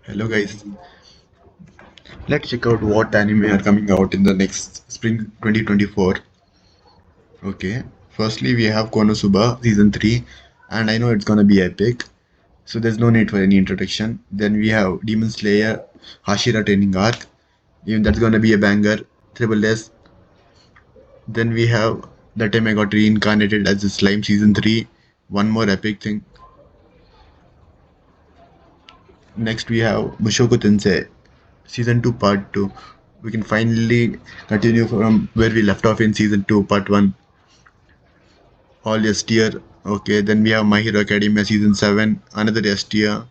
Hello guys, let's check out what anime are coming out in the next spring 2024. Okay, firstly we have Konosuba season 3 and I know it's gonna be epic, so there's no need for any introduction. Then we have Demon Slayer Hashira training arc, even that's gonna be a banger. Triple S. Then we have The Time I Got Reincarnated as a Slime season 3, one more epic thing. Next we have Mushoku Tensei season 2 part 2. We can finally continue from where we left off in season 2 part 1. All S tier. Okay, then we have My Hero Academia season 7, another S tier.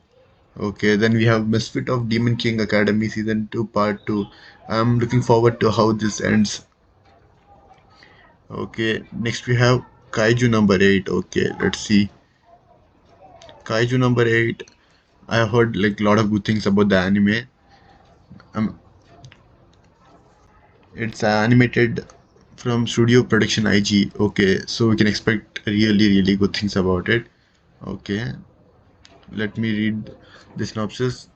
Okay, then we have Misfit of Demon King Academy season 2 part 2. I'm looking forward to how this ends. Okay, next we have Kaiju number 8. Okay, let's see. Kaiju number 8. I have heard like a lot of good things about the anime. Um, it's animated from Studio Production IG. Okay, so we can expect really good things about it. Okay, let me read the synopsis.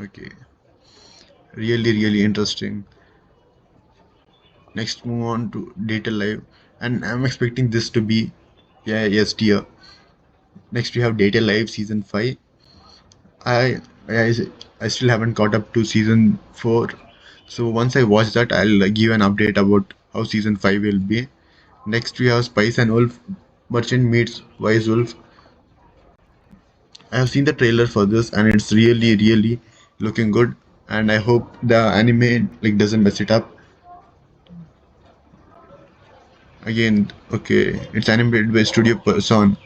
Okay, really interesting. Next, move on to Data Live, and I'm expecting this to be yes tier. Next, we have Data Live season 5. I I I still haven't caught up to season 4, so once I watch that, I'll give an update about how season 5 will be. Next, we have Spice and Wolf Merchant meets Wise Wolf. I have seen the trailer for this, and it's really looking good. And I hope the anime like doesn't mess it up. Again, okay, it's animated by Studio Person.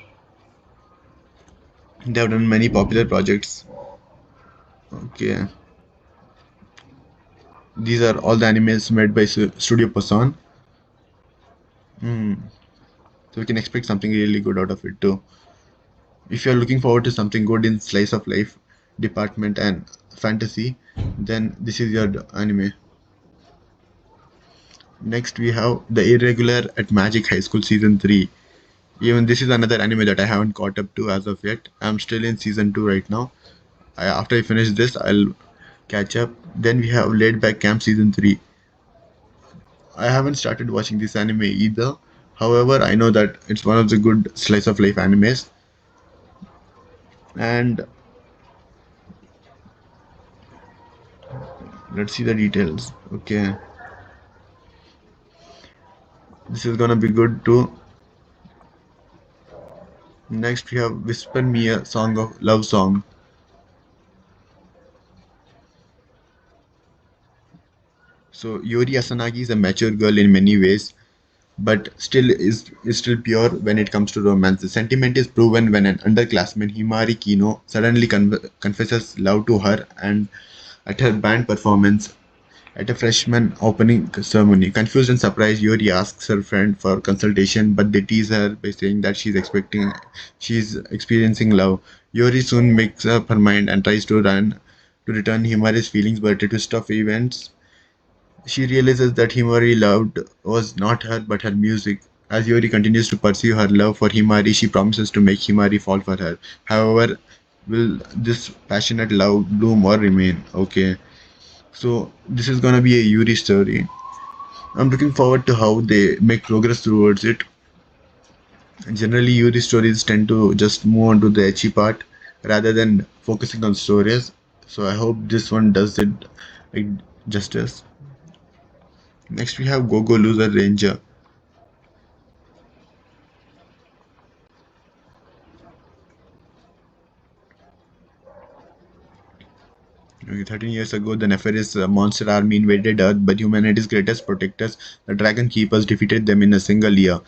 They have done many popular projects. Okay, these are all the animes made by Studio Person. Hmm. So we can expect something really good out of it too. If you're looking forward to something good in slice of life department and fantasy, then this is your anime. Next, we have The Irregular at Magic High School Season 3. Even this is another anime that I haven't caught up to as of yet. I'm still in Season 2 right now. After I finish this, I'll catch up. Then we have Laid Back Camp Season 3. I haven't started watching this anime either. However, I know that it's one of the good slice of life animes. And let's see the details. Okay, this is gonna be good too. Next, we have Whisper Me a Song of Love Song. So Yori Asanagi is a mature girl in many ways, but still is still pure when it comes to romance. The sentiment is proven when an underclassman, Himari Kino, suddenly confesses love to her and at her band performance at a freshman opening ceremony. Confused and surprised, Yuri asks her friend for consultation, but they tease her by saying that she's experiencing love. Yuri soon makes up her mind and tries to return Himari's feelings, but a twist of events she realizes that Himari loved was not her but her music. As Yuri continues to pursue her love for Himari, she promises to make Himari fall for her. However, will this passionate love bloom or remain? Okay, so this is gonna be a Yuri story. I'm looking forward to how they make progress towards it. Generally, Yuri stories tend to just move on to the ecchi part rather than focusing on stories. So I hope this one does it like justice. Next, we have Gogo Loser Ranger. Okay, 13 years ago, the nefarious monster army invaded Earth, but humanity's greatest protectors, the Dragon Keepers, defeated them in a single year.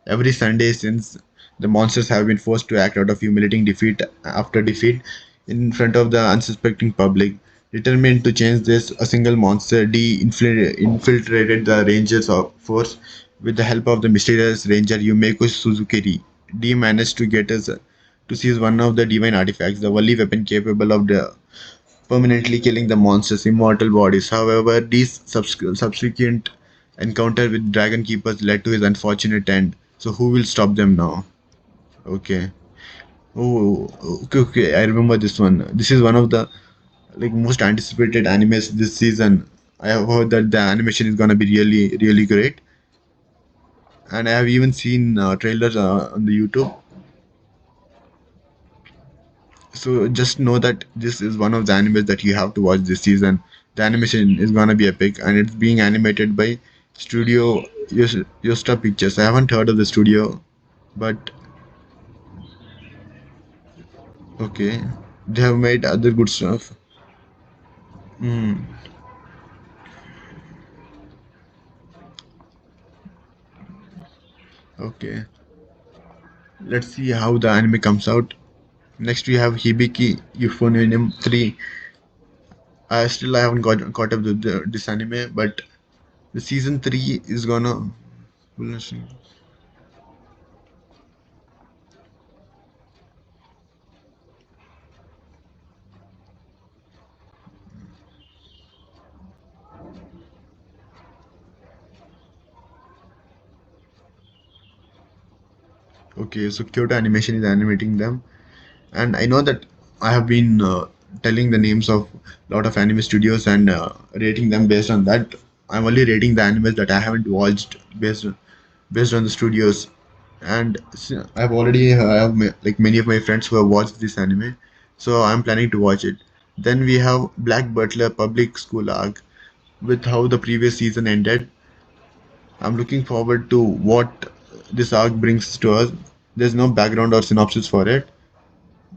Every Sunday since, the monsters have been forced to act out of humiliating defeat after defeat in front of the unsuspecting public. Determined to change this, a single monster, D infiltrated the Rangers force with the help of the mysterious ranger Yumeko Suzukiri. D managed to get us to seize one of the divine artifacts, the only weapon capable of permanently killing the monster's immortal bodies. However, these subsequent encounter with dragon keepers led to his unfortunate end. So who will stop them now? Okay. Oh, okay, okay. I remember this one. This is one of the like most anticipated animes this season. I have heard that the animation is gonna be really, really great, and I have even seen trailers on the YouTube. So just know that this is one of the animes that you have to watch this season. The animation is gonna be epic, and it's being animated by Studio Yosta Pictures. I haven't heard of the studio, but okay, they have made other good stuff. Hmm. Okay, let's see how the anime comes out. Next, we have Hibiki Euphonium 3. I haven't got caught up with this anime, but the season 3 is gonna. Okay, so Kyoto Animation is animating them, and I know that I have been telling the names of a lot of anime studios and rating them based on that. I'm only rating the animes that I haven't watched based on the studios, and I have like many of my friends who have watched this anime, so I'm planning to watch it. Then we have Black Butler Public School arc. With how the previous season ended, I'm looking forward to what this arc brings to us. There's no background or synopsis for it.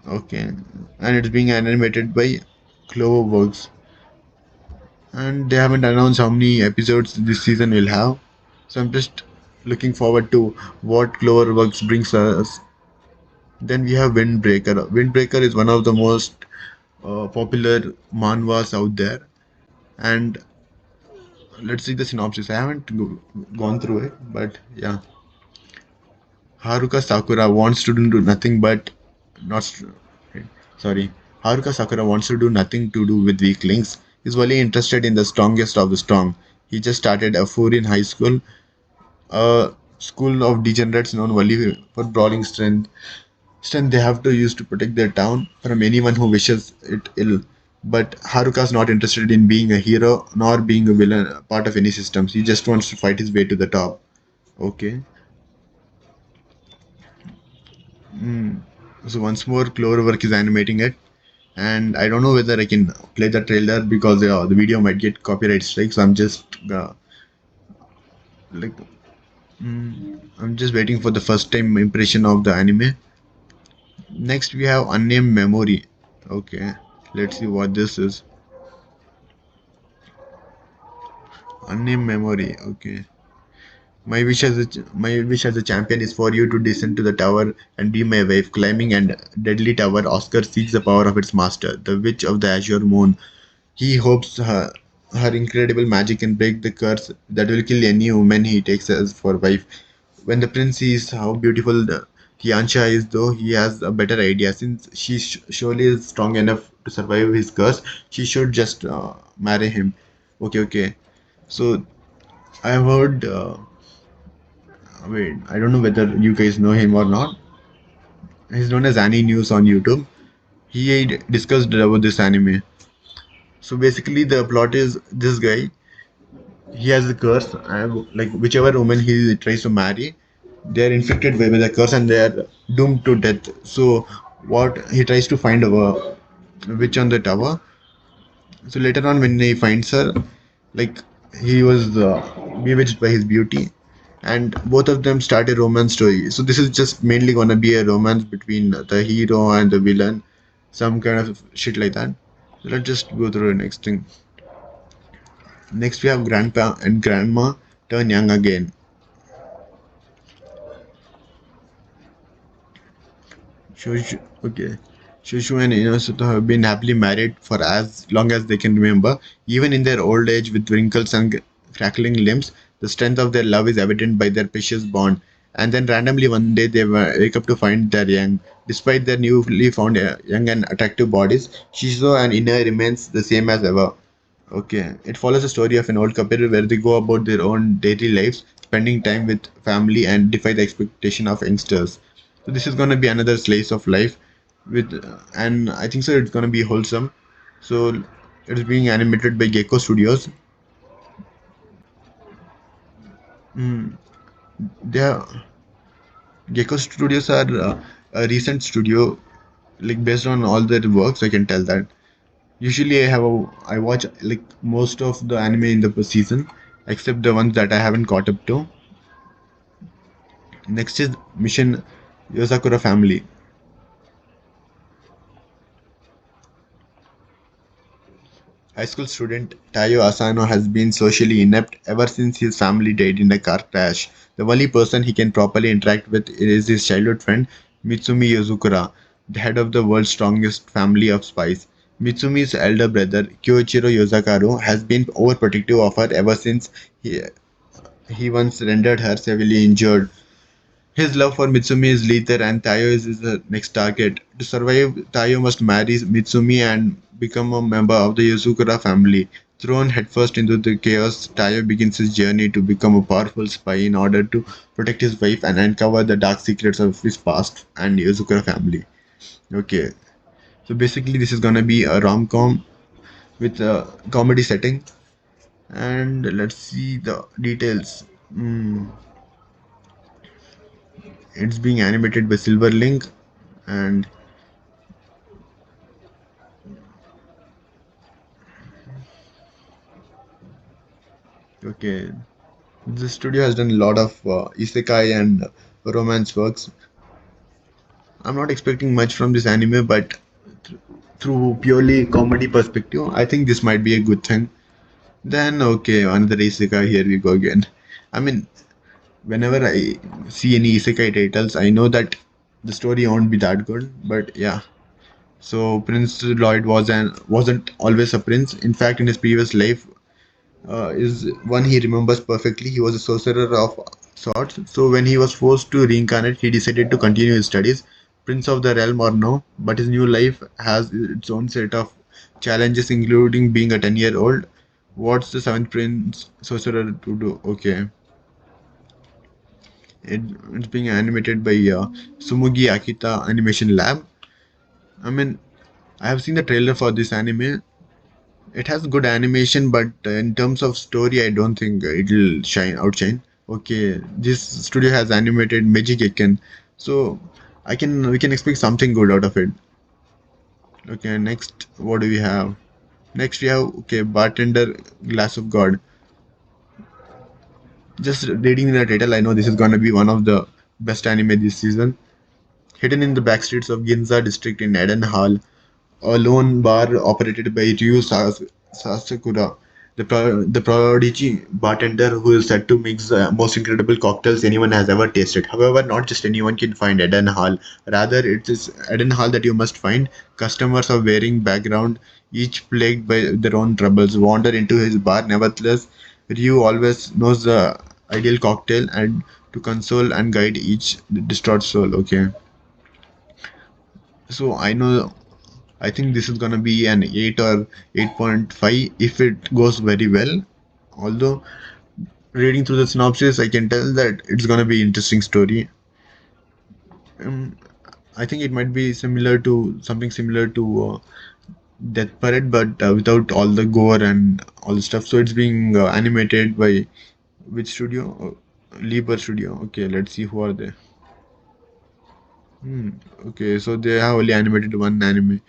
Okay, and it's being animated by Cloverworks, and they haven't announced how many episodes this season will have. So I'm just looking forward to what Cloverworks brings us. Then we have Windbreaker. Windbreaker is one of the most popular manhwas out there, and let's see the synopsis. I haven't gone through it, but yeah. Haruka Sakura wants to do nothing but not sorry. Haruka Sakura wants to do nothing to do with weaklings. He's only interested in the strongest of the strong. He just started a four in high school, a school of degenerates known only for brawling strength. Strength they have to use to protect their town from anyone who wishes it ill. But Haruka's not interested in being a hero nor being a villain, part of any systems. He just wants to fight his way to the top. Okay. Mm. So once more, Cloverwork is animating it, and I don't know whether I can play the trailer because the video might get copyright strike. So like I'm just waiting for the first time impression of the anime. Next, we have Unnamed Memory. Okay, let's see what this is. Unnamed Memory. Okay. My wish as a champion is for you to descend to the tower and be my wife. Climbing and deadly tower, Oscar seeks the power of its master, the witch of the azure moon. He hopes her incredible magic can break the curse that will kill any woman he takes as for wife. When the prince sees how beautiful the Tiansha is, though, he has a better idea. Since she surely is strong enough to survive his curse, she should just marry him. Okay, okay. So I have heard. Wait, I don't know whether you guys know him or not. He's known as Annie News on YouTube. He discussed about this anime. So basically, the plot is this guy. He has a curse, and like whichever woman he tries to marry, they are infected with a curse and they are doomed to death. So what he tries to find a witch on the tower. So later on, when he finds her, like he was bewitched by his beauty, and both of them start a romance story. So this is just mainly gonna be a romance between the hero and the villain, some kind of shit like that. So let's just go through the next thing. Next, we have grandpa and grandma turn young again. Okay. Shushu and Inosuto have been happily married for as long as they can remember. Even in their old age, with wrinkles and crackling limbs, the strength of their love is evident by their precious bond. And then randomly one day they wake up to find they're young. Despite their newly found young and attractive bodies, Shizuo and Ina remains the same as ever. Okay, it follows the story of an old couple where they go about their own daily lives, spending time with family and defy the expectation of youngsters. So this is gonna be another slice of life with, and I think so it's gonna be wholesome. So it's being animated by Gecko Studios. Mm, they are, Gecko Studios are a recent studio, like based on all their works. I can tell that. Usually, I watch like most of the anime in the season, except the ones that I haven't caught up to. Next is Mission Yosakura Family. High school student Tayo Asano has been socially inept ever since his family died in a car crash. The only person he can properly interact with is his childhood friend Mitsumi Yozukura, the head of the world's strongest family of spies. Mitsumi's elder brother, Kyoichiro Yozakaru, has been overprotective of her ever since he once rendered her severely injured. His love for Mitsumi is lethal and Tayo is his next target. To survive, Tayo must marry Mitsumi and become a member of the Yozukura family. Thrown headfirst into the chaos, Tayo begins his journey to become a powerful spy in order to protect his wife and uncover the dark secrets of his past and Yozukura family. Okay, so basically this is gonna be a rom-com with a comedy setting, and let's see the details. Hmm. It's being animated by Silverlink, and okay, the studio has done a lot of isekai and romance works. I'm not expecting much from this anime, but through purely comedy perspective, I think this might be a good thing. Then okay, another isekai. Here we go again. I mean, whenever I see any isekai titles, I know that the story won't be that good. But yeah, so Prince Lloyd wasn't always a prince. In fact, in his previous life, is one he remembers perfectly. He was a sorcerer of sorts. So when he was forced to reincarnate, he decided to continue his studies, Prince of the Realm or no. But his new life has its own set of challenges, including being a 10-year-old. What's the seventh Prince sorcerer to do? Okay, it, it's being animated by Sumugi Akita Animation Lab. I mean, I have seen the trailer for this anime. It has good animation, but in terms of story, I don't think it'll outshine. Okay, this studio has animated Magic Eken, so we can expect something good out of it. Okay, next, what do we have? Next we have, okay, Bartender Glass of God. Just reading the title, I know this is gonna be one of the best anime this season. Hidden in the backstreets of Ginza district in Eden Hall, a lone bar operated by Sasakura, the prodigy bartender who is said to mix the most incredible cocktails anyone has ever tasted. However, not just anyone can find Eden Hall. Rather, it is Eden Hall that you must find. Customers of varying background, each plagued by their own troubles, wander into his bar. Nevertheless, Ryu always knows the ideal cocktail and to console and guide each distraught soul. Okay, so I think this is gonna be an 8 or 8.5 if it goes very well. Although reading through the synopsis, I can tell that it's gonna be interesting story. Um, I think it might be similar to something similar to Death Parade, but without all the gore and all the stuff. So it's being animated by which studio? Liber Studio. Okay, let's see who are they. Hmm. Okay, so they have only animated one anime.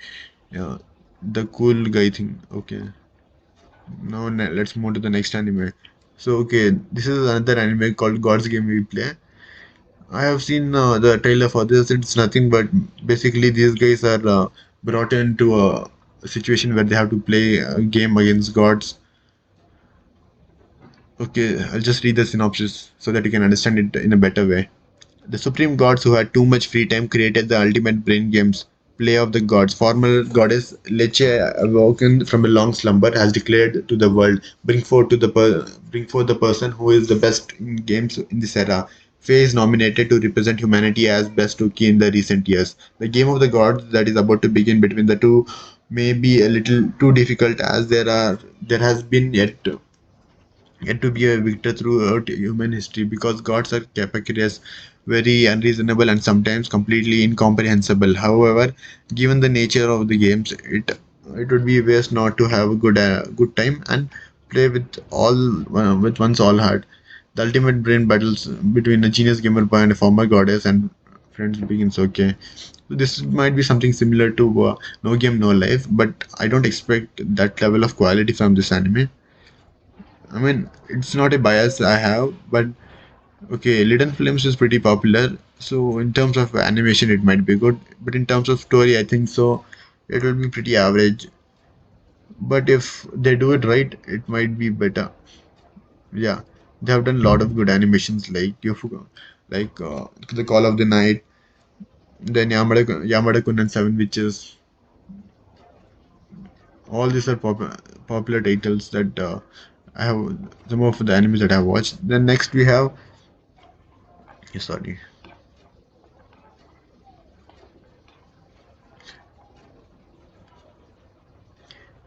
Yeah, the cool guy thing. Okay. Now let's move to the next anime. So okay, this is another anime called God's Game We Play. I have seen the trailer for this. It's nothing but basically these guys are brought into a situation where they have to play a game against gods. Okay, I'll just read the synopsis so that you can understand it in a better way. The supreme gods who had too much free time created the ultimate brain games. Play of the gods. Former goddess Leche, awoken from a long slumber, has declared to the world, bring forth the person who is the best in games in this era. Faye is nominated to represent humanity as best rookie in the recent years. The game of the gods that is about to begin between the two may be a little too difficult as there has been yet yet to be a victor throughout human history because gods are capricious, very unreasonable, and sometimes completely incomprehensible. However, given the nature of the games, it would be waste not to have a good time and play with all with one's all heart. The ultimate brain battles between a genius gamer boy and a former goddess and friends begins. Okay, so this might be something similar to No Game No Life, but I don't expect that level of quality from this anime. I mean, it's not a bias I have, but okay, Liden Films is pretty popular. So in terms of animation, it might be good, but in terms of story, I think so. It will be pretty average. But if they do it right, it might be better. Yeah, they have done a lot of good animations like the Call of the Night, then Yamada Kun and Seven Witches. All these are popular titles that I have some of the animes that I have watched. Then next we have, sorry,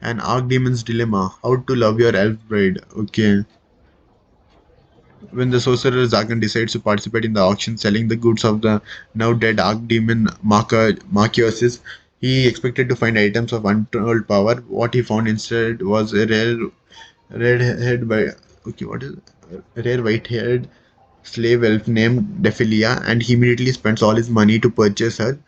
an Archdemon's Dilemma: How to Love Your Elf Bride. Okay, when the sorcerer Zagan decides to participate in the auction selling the goods of the now dead Archdemon Marchiosis, he expected to find items of untold power. What he found instead was a red-haired by okay, what is it? Rare white-haired slave elf named Dephilia, and he immediately spends all his money to purchase her.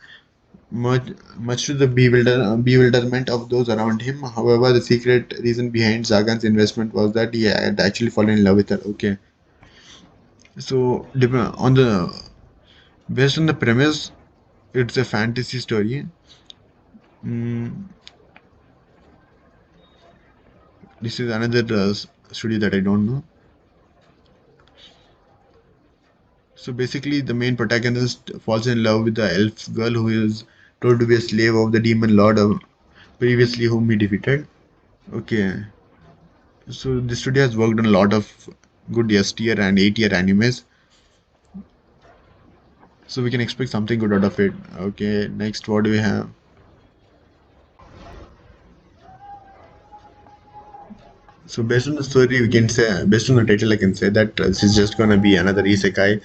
Much, much to the bewilderment of those around him. However, the secret reason behind Zagan's investment was that he had actually fallen in love with her. Okay, so on the based on the premise, it's a fantasy story. Mm, this is another studio that I don't know. So basically, the main protagonist falls in love with the elf girl who is told to be a slave of the demon lord of previously whom he defeated. Okay, so the studio has worked on a lot of good S tier and A tier animes, so we can expect something good out of it. Okay, next, what do we have? So based on the story, we can say, based on the title, I can say that this is just gonna be another isekai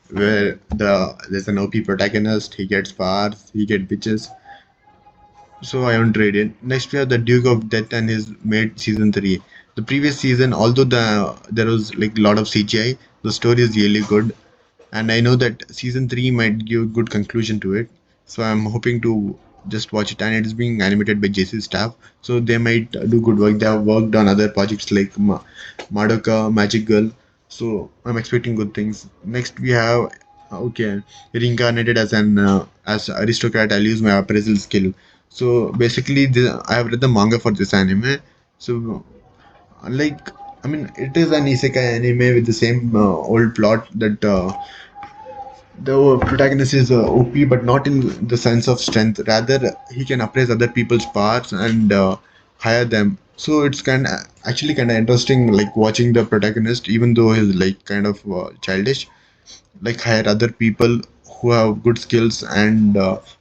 where there's an OP protagonist. He gets powers, he gets bitches. So I won't read it. Next we have the Duke of Death and his mate season three. The previous season, although there was like a lot of CGI, the story is really good, and I know that season three might give good conclusion to it. So I'm hoping to just watch it, and it is being animated by JC Staff, so they might do good work. They have worked on other projects like Madoka, Magic Girl, so I'm expecting good things. Next we have okay, reincarnated as an as aristocrat. I'll use my appraisal skill. So basically, I have read the manga for this anime. So like I mean, it is an isekai anime with the same old plot that the protagonist is OP, but not in the sense of strength. Rather, he can appraise other people's parts and hire them. So it's actually kind of interesting, like watching the protagonist, even though he's like kind of childish, like hire other people who have good skills and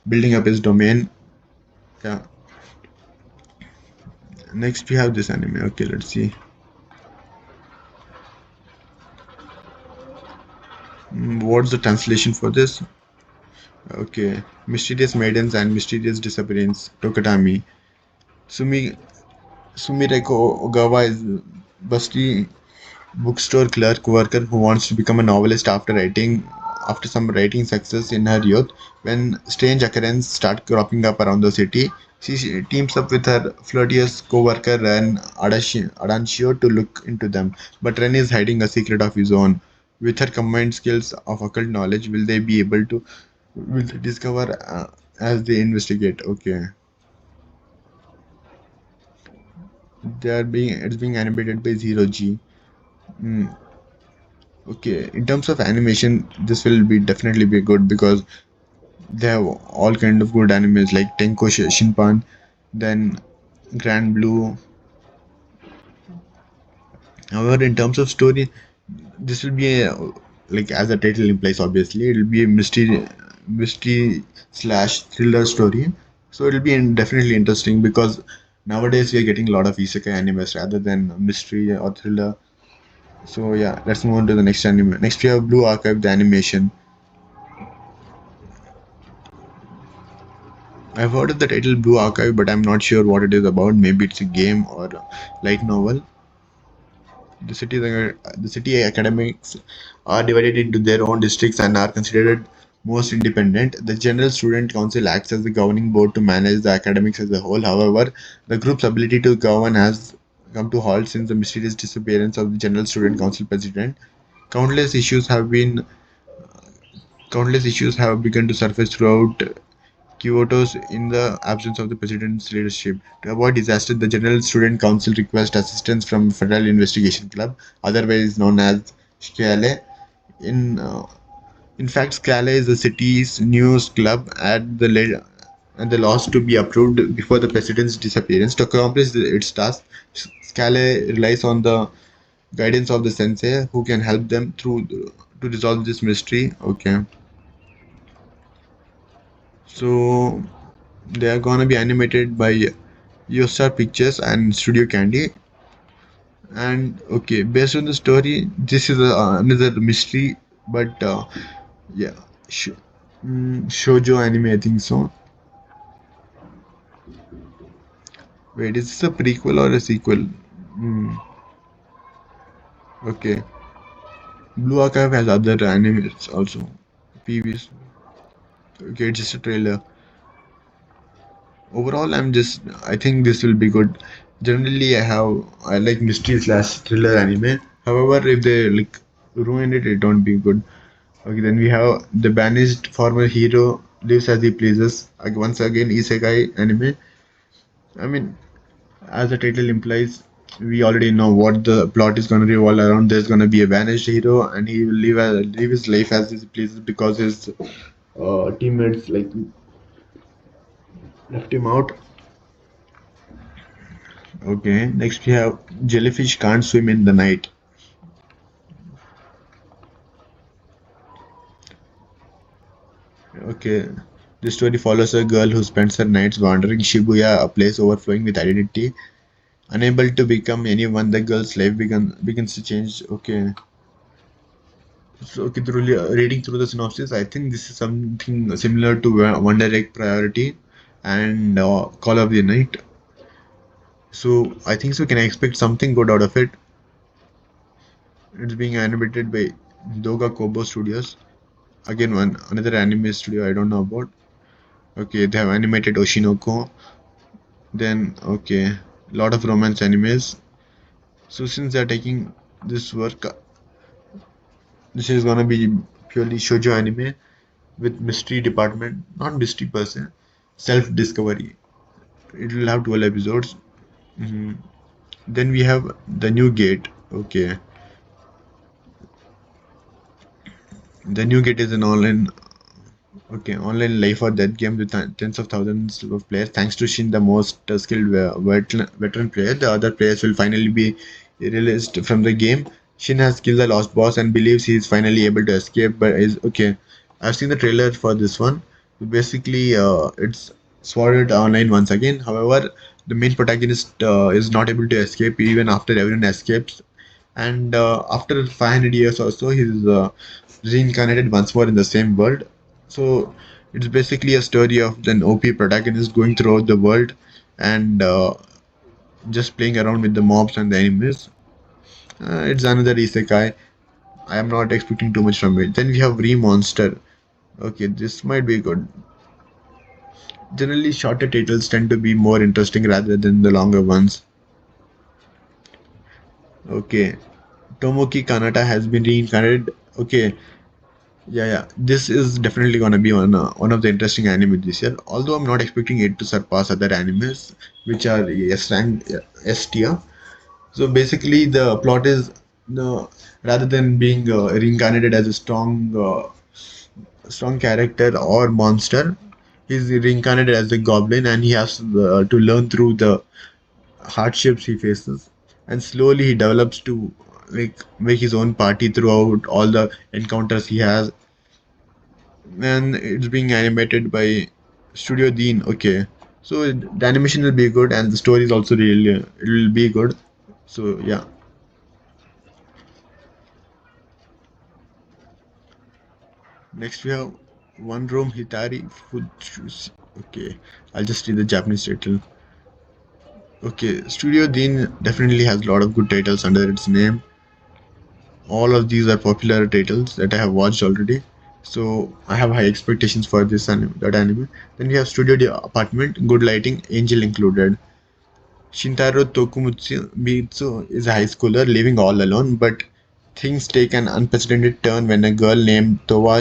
building up his domain. Yeah. Next, we have this anime. Okay, let's see. What's the translation for this? Okay, Mysterious Maidens and Mysterious Disappearance, Tokatami. Sumi Sumireko Ogawa is a busty bookstore clerk worker who wants to become a novelist after some writing success in her youth. When strange occurrences start cropping up around the city, she teams up with her flirtatious co-worker Ren Adancio to look into them. But Ren is hiding a secret of his own. With her combined skills of occult knowledge, will they discover as they investigate? Okay, it's being animated by Zero G. Hmm. Okay, in terms of animation, this will be definitely be good because they have all kind of good animes like Tenko Shinpan, then Grand Blue. However, in terms of story, this will be like as the title implies, obviously it will be a mystery slash thriller story. So it'll be definitely interesting because nowadays we are getting a lot of isekai animes rather than mystery or thriller. So yeah, let's move on to the next anime. Next we have Blue Archive, the animation. I've heard of the title Blue Archive, but I'm not sure what it is about. Maybe it's a game or a light novel. The city academics are divided into their own districts and are considered most independent. The General Student Council acts as the governing board to manage the academics as a whole. However, the group's ability to govern has come to halt since the mysterious disappearance of the General Student Council president. Countless issues have been Countless issues have begun to surface throughout Kyoto's in the absence of the president's leadership. To avoid disaster, the General Student Council requests assistance from Federal Investigation Club, otherwise known as SCALE. In uh, in fact, SCALE is the city's newest club and the laws to be approved before the president's disappearance. To accomplish its task, SCALE relies on the guidance of the sensei, who can help them to resolve this mystery. Okay, so they are gonna be animated by Yostar Pictures and Studio Candy. And okay, based on the story, this is another mystery, but yeah, sh- shoujo anime, I think so. Wait, is this a prequel or a sequel? Mm, okay, Blue Archive has other animes also. PVs. Okay, it's just a trailer. Overall, I think this will be good. Generally, I like mystery slash thriller anime. However, if they like ruin it, it won't be good. Okay, then we have the banished former hero lives as he pleases. Once again, isekai anime. I mean, as the title implies, we already know what the plot is going to revolve around. There's going to be a banished hero, and he will live his life as he pleases because his teammates like left him out. Okay, next we have jellyfish can't swim in the night. Okay, this story follows a girl who spends her nights wandering Shibuya, a place overflowing with identity. Unable to become anyone, the girl's life begins to change. Okay, so okay, reading through the synopsis, I think this is something similar to Wonder Egg Priority and Call of the Night. So I think so. Can I expect something good out of it? It's being animated by Doga Kobo Studios. Again, one another anime studio I don't know about. Okay, they have animated Oshinoko. Then okay, lot of romance animes. So since they're taking this work, this is gonna be purely shoujo anime with mystery department, not mystery per se, self discovery. It will have 12 episodes. Mhm. Then we have the new gate. Okay, the new gate is an online life or death game with tens of thousands of players. Thanks to Shin, the most skilled veteran player, the other players will finally be released from the game. Shin has killed the lost boss and believes he is finally able to escape, but is okay. I've seen the trailer for this one. Basically, it's Sword Art Online once again. However, the main protagonist is not able to escape even after everyone escapes, and after 500 years or so, he's reincarnated once more in the same world. So it's basically a story of an OP protagonist going throughout the world and just playing around with the mobs and the enemies. It's another isekai. I am not expecting too much from it. Then we have Remonster. Okay, this might be good. Generally, shorter titles tend to be more interesting rather than the longer ones. Okay, Tomoki Kanata has been reincarnated. Okay, yeah. This is definitely gonna be one of the interesting anime this year. Although I'm not expecting it to surpass other animes, which are S rank, S tier. So basically, the plot is the rather than being reincarnated as a strong character or monster, he's reincarnated as a goblin, and he has to learn through the hardships he faces, and slowly he develops to like make his own party throughout all the encounters he has. And it's being animated by Studio Dean. Okay, so the animation will be good, and the story is also really it will be good. So yeah, Next we have One Room Hitari Fuji. Okay, I'll just read the Japanese title. Okay, Studio Dean definitely has a lot of good titles under its name. All of these are popular titles that I have watched already. So I have high expectations for this anime. Then we have Studio D Apartment, good lighting, Angel included. Shintaro Tokumitsu is a high schooler living all alone, but things take an unprecedented turn when a girl named Towa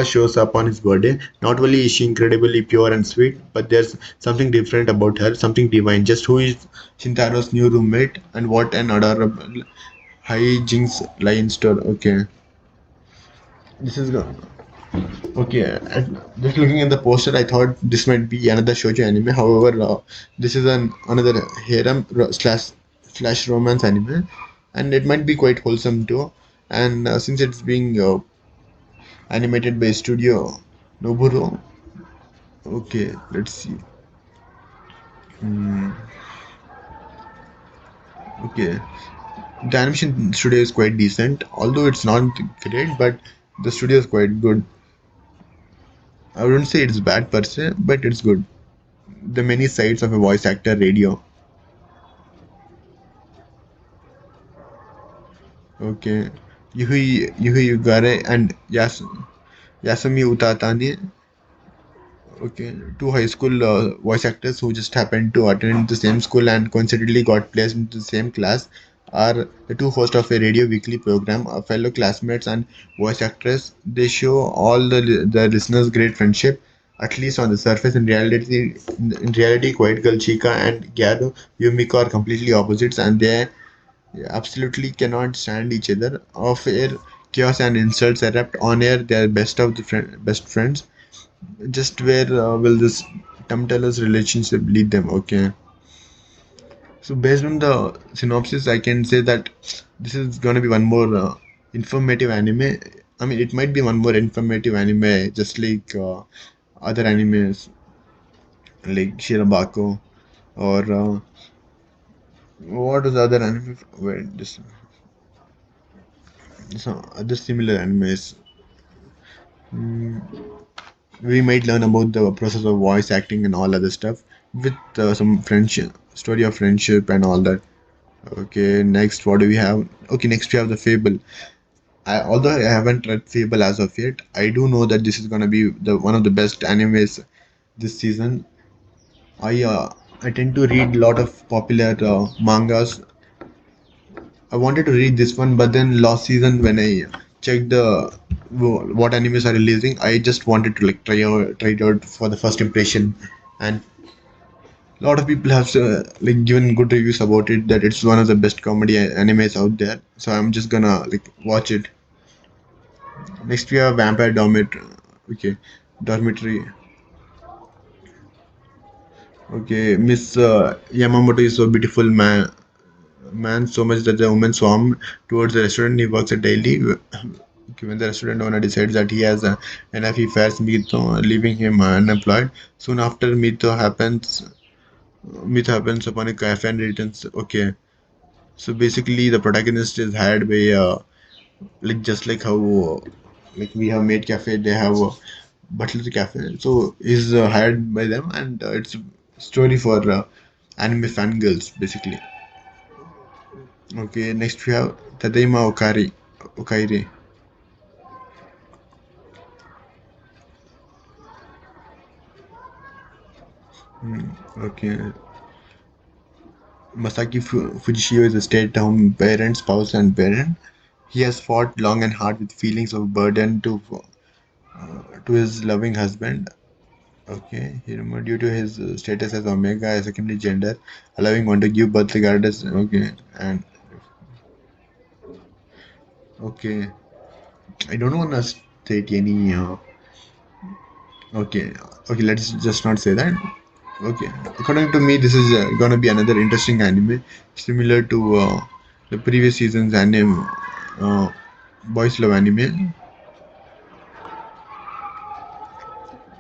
shows up on his birthday. Not only is she incredibly pure and sweet, but there's something different about her, something divine. Just who is Shintaro's new roommate, and what an adorable hijinks lie in store. Okay, this is go- okay. And just looking at the poster, I thought this might be another shoujo anime. However, this is another harem slash romance anime, and it might be quite wholesome too. And since it's being animated by Studio Noburo, okay, let's see. Hmm, okay, the animation studio is quite decent, although it's not great, but the studio is quite good. I wouldn't say it's bad per se, but it's good. The many sides of a voice actor radio. Okay. Yuhi Yugare and Yasumi Utatani. Okay. Two high school voice actors who just happened to attend the same school and coincidentally got placed into the same class are the two hosts of a radio weekly program, fellow classmates and voice actors. They show all the listeners great friendship, at least on the surface. In reality, Quiet Girl Chica and Gyaro Yumiko are completely opposites, and they absolutely cannot stand each other. Off air, chaos and insults erupt. On air, they are best friends. Just where will this Tumteller's relationship lead them? Okay. So based on the synopsis, I can say that this is gonna be one more informative anime. I mean, it might be one more informative anime, just like other animes like Shirabako or what was the other anime? Wait, this some other similar animes. Mm, we might learn about the process of voice acting and all other stuff with some friendship story of friendship and all that. Okay, next what do we have? Okay, next we have the Fable. Although I haven't read Fable as of yet, I do know that this is gonna be the one of the best animes this season. I tend to read a lot of popular mangas. I wanted to read this one, but then last season when I checked what animes are releasing, I just wanted to like try it out for the first impression, and a lot of people have like given good reviews about it that it's one of the best comedy animes out there. So I'm just gonna like watch it. Next we have Vampire Dormitory. Okay, Dormitory. Okay, Miss Yamamoto is so beautiful, man, so much that the woman swarm towards the restaurant he works at daily. Okay, when the restaurant owner decides that he has enough, he fires Mito, leaving him unemployed. Soon after, Mito happens upon a cafe and returns. Okay, so basically, the protagonist is hired by like just like how like we have Maid Cafe, they have Butler Cafe. So he's hired by them, and it's a story for anime fangirls basically. Okay, next we have Tadaima Okaire. Okay, Fujishio is a stay-at-home parent, spouse, and parent. He has fought long and hard with feelings of burden to his loving husband. Okay, he removed due to his status as Omega, a secondary gender, allowing one to give birth regardless. Okay, and okay, I don't want to state any. Okay, okay, let's just not say that. Okay, according to me, this is gonna be another interesting anime, similar to the previous season's anime, Boys Love anime.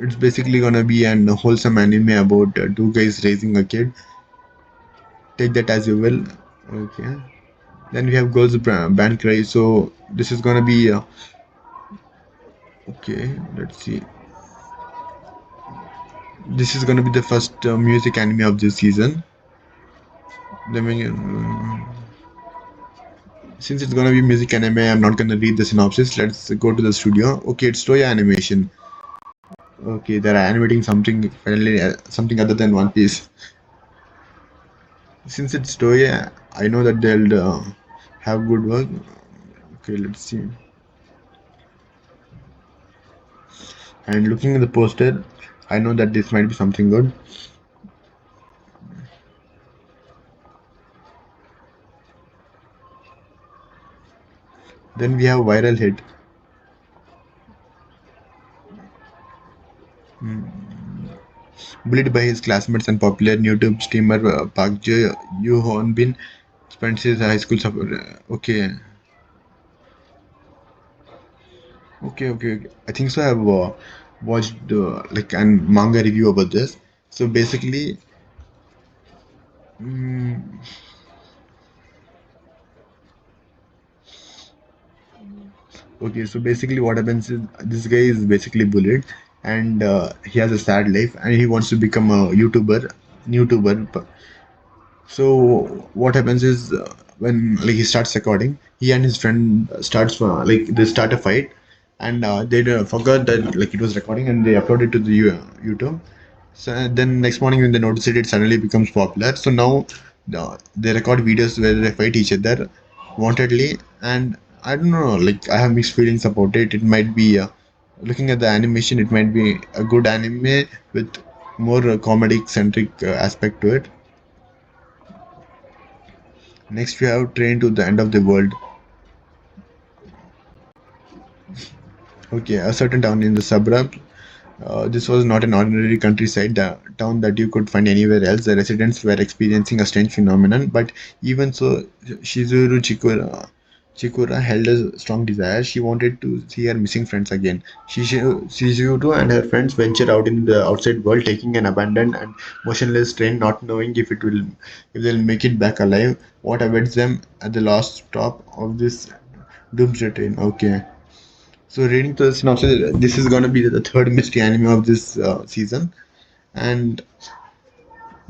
It's basically gonna be an wholesome anime about two guys raising a kid. Take that as you will. Okay. Then we have Girls Band Cry. So this is gonna be Okay, let's see. This is gonna be the first music anime of this season. Let me, since it's gonna be music anime, I'm not gonna read the synopsis. Let's go to the studio. Okay, it's Toei Animation. Okay, they're animating something finally, something other than One Piece. Since it's Toei, I know that they'll have good work. Okay, let's see. And looking at the poster, I know that this might be something good. Then we have Viral Hit. Bullied by his classmates and popular YouTube streamer Park Yoo Bin spends his high school support. Okay, okay. I think so. I've watched like a manga review about this. So basically, mm, okay. So basically, what happens is this guy is basically bullied, and he has a sad life, and he wants to become a YouTuber. So what happens is when like he starts recording, he and his friend starts like they start a fight, and they forgot that like it was recording, and they upload it to the YouTube. So then next morning when they notice it, it suddenly becomes popular. So now they record videos where they fight each other wantedly, and I don't know, like I have mixed feelings about it. It might be looking at the animation, it might be a good anime with more comedic centric aspect to it. Next, we have Train to the End of the World. Okay, a certain town in the suburb. This was not an ordinary countryside town that you could find anywhere else. The residents were experiencing a strange phenomenon, but even so, Chikura held a strong desire. She wanted to see her missing friends again. Shizuru and her friends venture out in the outside world, taking an abandoned and motionless train, not knowing if they'll make it back alive. What awaits them at the last stop of this doomsday train? Okay. So reading to the synopsis, this is gonna be the third mystery anime of this season, and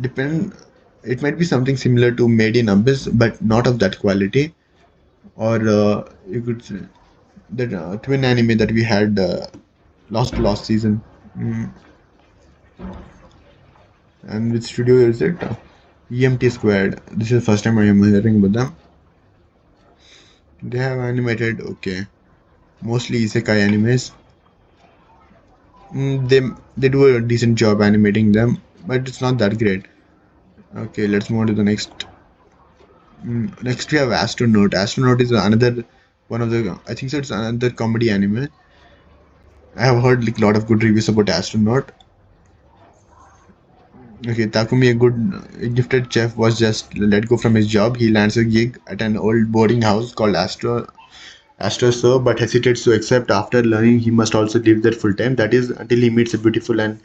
depend. It might be something similar to Made in Abyss, but not of that quality. Or you could say that twin anime that we had last season. Mm. And which studio is it? EMT Squared. This is the first time I am hearing about them. They have animated, okay, mostly isekai animes. They do a decent job animating them, but it's not that great. Okay, let's move on to the next. Next we have Astronaut. Astronaut is another one of the. I think so. It's another comedy anime. I have heard like a lot of good reviews about Astronaut. Okay, Takumi, a good gifted chef, was just let go from his job. He lands a gig at an old boarding house called Astro, but hesitates to accept after learning he must also live there full time. That is until he meets a beautiful and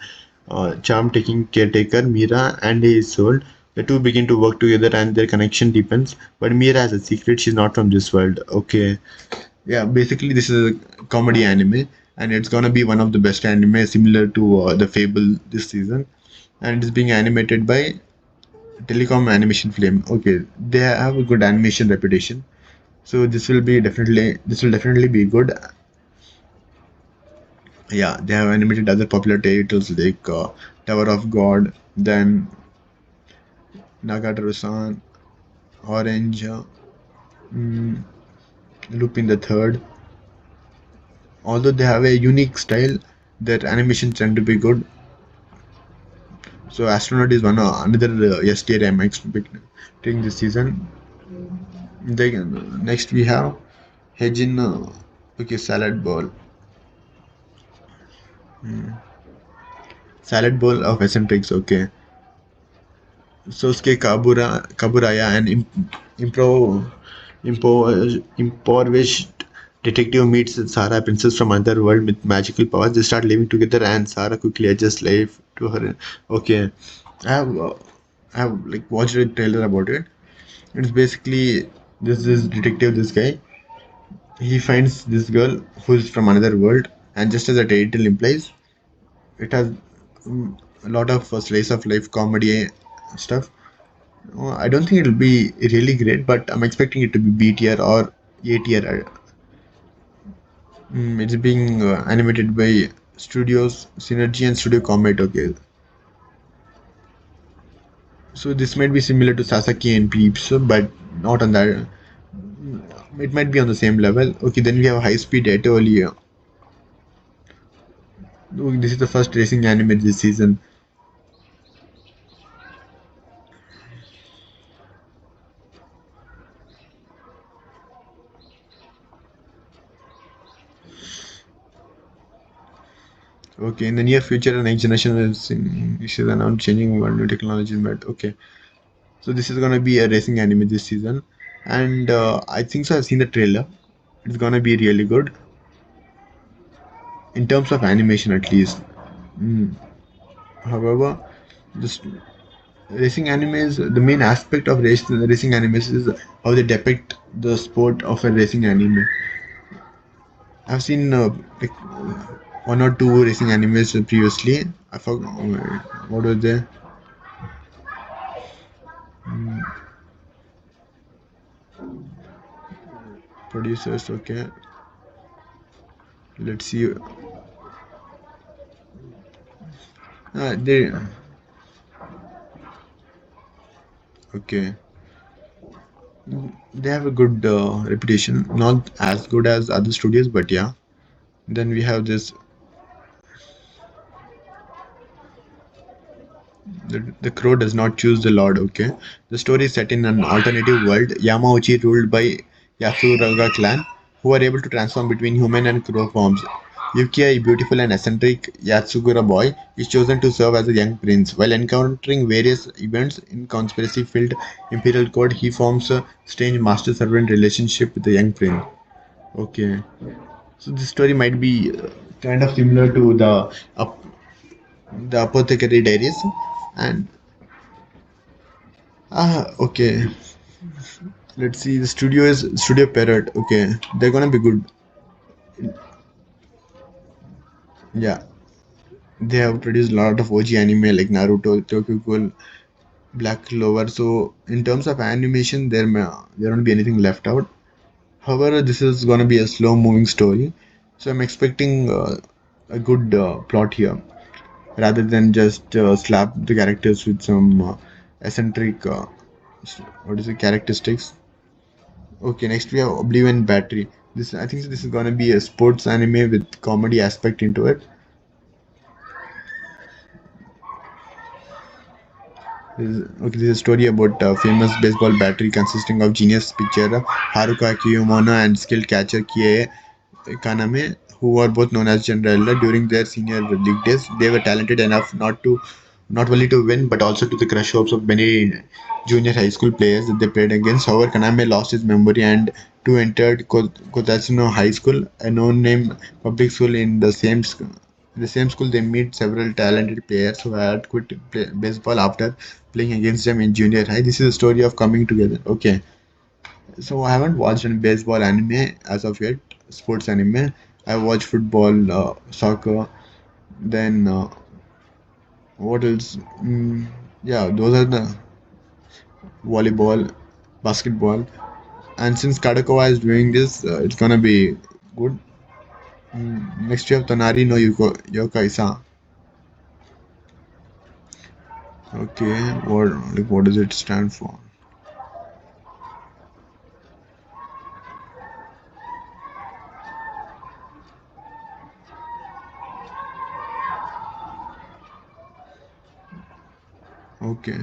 charm-taking caretaker, Mira, and his soul. The two begin to work together and their connection deepens. But Mira has a secret, she's not from this world. Okay. Yeah, basically, this is a comedy anime, and it's gonna be one of the best anime similar to the Fable this season. And it's being animated by Telecom Animation Flame. Okay, they have a good animation reputation. So this will definitely be good. Yeah, they have animated other popular titles like Tower of God, then Nagatoro-san, Orange, mm, Lupin the Third. Although they have a unique style, their animations tend to be good. So Astronaut is another S tier I'm expecting this season. Then next we have Hejin, okay, Salad Bowl. Salad Bowl of Eccentrics, okay. Sosuke Kaburaya, an impoverished detective, meets Sarah, a princess from another world with magical powers. They start living together, and Sarah quickly adjusts life to her. Okay, I have uh, I have like watched a trailer about it. It's basically this detective, this guy. He finds this girl who's from another world, And just as the title implies, it has a lot of slice of life comedy stuff. I don't think it'll be really great, but I'm expecting it to be B tier or A tier. It's being animated by Studios Synergy and Studio Comet. Okay, so this might be similar to Sasaki and Peeps, but not on that. It might be on the same level. Okay, then we have High Speed Etolia. Oh, this is the first racing anime this season. Okay, in the near future, the next generation is announced changing world new technology. But okay, so this is gonna be a racing anime this season, and I think so. I've seen the trailer. It's gonna be really good in terms of animation, at least. Mm. However, this racing animes, the main aspect of racing animes is how they depict the sport of a racing anime. I've seen like one or two racing animes previously. I forgot what was there. Producers, okay. Let's see. They okay. They have a good reputation. Not as good as other studios, but yeah. Then we have this. The crow does not choose the lord. Okay. The story is set in an alternative world. Yamauchi ruled by Yasuraga clan, who are able to transform between human and crow forms. Yuki, a beautiful and eccentric Yatsugura boy, is chosen to serve as a young prince. While encountering various events in conspiracy-filled Imperial Court, he forms a strange master-servant relationship with the young prince. Okay, so this story might be kind of similar to up, the Apothecary Diaries, and okay. Let's see. The studio is Studio Parrot. Okay, they're gonna be good. Yeah, they have produced a lot of OG anime like Naruto, Tokyo Ghoul, Black Clover. So in terms of animation, there won't be anything left out. However, this is gonna be a slow-moving story, so I'm expecting a good plot here, rather than just slap the characters with some eccentric what is it characteristics. Okay, next we have Oblivion Battery. This I think this is gonna be a sports anime with comedy aspect into it. Okay, this is a story about a famous baseball battery consisting of genius pitcher Haruka Kiyomono and skilled catcher Kie Kaname, who were both known as Cinderella during their senior league days. They were talented enough not only to win but also to the crush hopes of many junior high school players that they played against. However, Kaname lost his memory and too entered Kotatsuno High School, a known-name public school in the same school. They meet several talented players who had quit baseball after playing against them in junior high. This is a story of coming together. Okay, so I haven't watched any baseball anime as of yet, sports anime. I watched football, soccer, then what else? Yeah, those are the volleyball, basketball. And since Kadakawa is doing this, it's gonna be good. Next we have Tonari no Yokai-san. Okay, what does it stand for? Okay.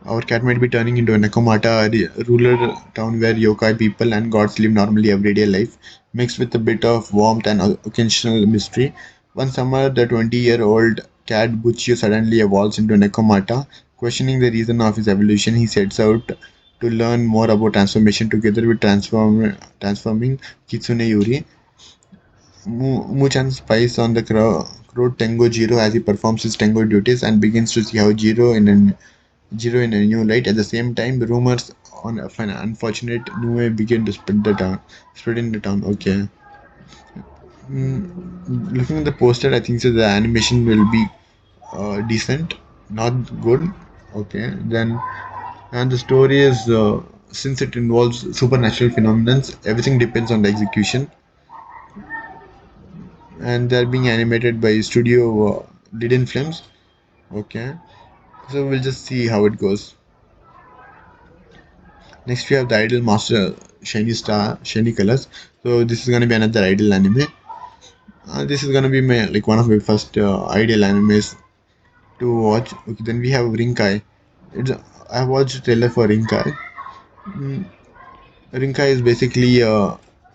Our cat might be turning into a Nakomata, a rural town where yokai people and gods live normally everyday life, mixed with a bit of warmth and occasional mystery. One summer, the 20-year-old cat Buccio suddenly evolves into a Nekomata. Questioning the reason of his evolution, he sets out to learn more about transformation together with transforming Kitsune Yuri. Muchan spies on the crow Tengo Jiro as he performs his Tengo duties and begins to see how Jiro in a new light. At the same time, rumors of an unfortunate Nue begin to spread in the town. Okay. Looking at the poster, I think so the animation will be decent, not good. Okay, then and the story is since it involves supernatural phenomena, everything depends on the execution, and they're being animated by Studio Liden Films. Okay, so we'll just see how it goes. Next, we have the Idol Master Shiny Star Shiny Colors. So this is gonna be another Idol anime. This is gonna be my like one of my first Idol animes to watch. Okay, then we have Rinkai. It's I watched the trailer for Rinkai. Mm, Rinkai is basically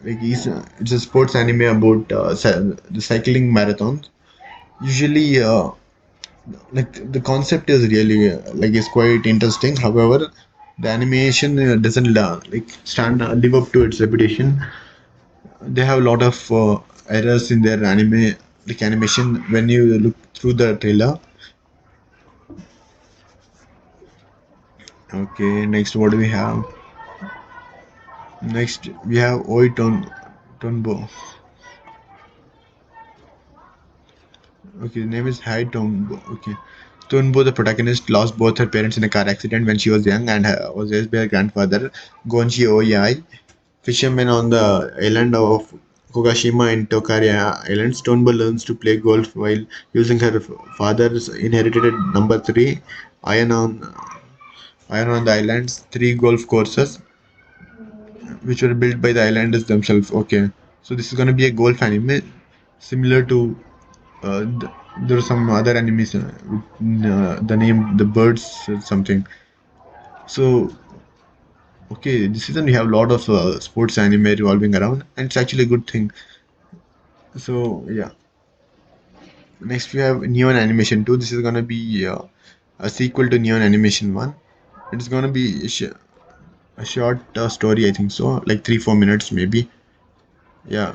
it's a sports anime about the cycling marathon. Usually, like the concept is really like is quite interesting. However, the animation doesn't like stand live up to its reputation. They have a lot of errors in their like animation when you look through the trailer. Okay, next what do we have? Next we have Tonbo. Okay, the name is Hai Tonbo. Okay. Tonbo, the protagonist, lost both her parents in a car accident when she was young and was raised by her grandfather, Gonshi Oyai, fisherman on the island of Kogashima in Tokaria Islands. Tonbo learns to play golf while using her father's inherited number 3 iron on iron on the island's 3 golf courses, which were built by the islanders themselves. Okay, so this is gonna be a golf anime similar to there are some other enemies with the name the birds or something. So okay, this season we have a lot of sports anime revolving around, and it's actually a good thing. So yeah, next we have Neon Animation 2. This is gonna be a sequel to Neon Animation 1. It's gonna be a short story, I think so, like 3-4 minutes maybe. Yeah.